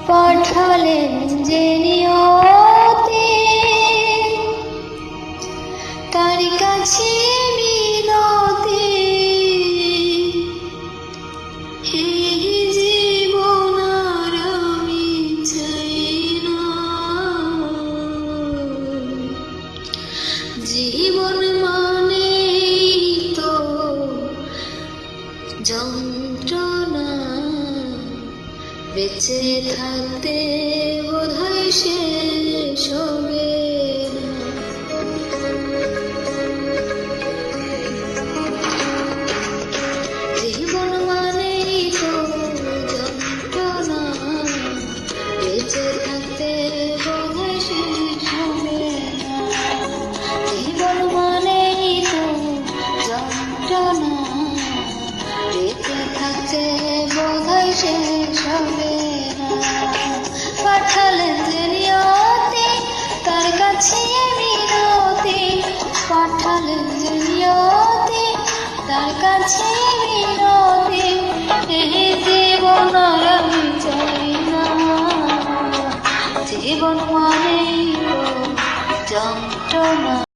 পাঠালেন যে নিয়তি, তার কাছে মিনতি, এই জীবন আর আমি চাই না। জীবন মানেই তো যন্ত্রণা, বেঁচে থাকতে বোধহয় শেষ হবে না। জীবন মানেই তো যন্ত্রণা, বেঁচে থাকতে বোধহয় শেষ হবে না। জীবন মানেই তো যন্ত্রণা, বেঁচে থাকতে বোধহয় শেষ হবে না। পাঠালেন যে নিয়তি, তার কাছে মিনতি, পাঠালেন যে নিয়তি, তার কাছে মিনতি, এই জীবন আর আমি চাই না। জীবন মানেই তো যন্ত্রণা।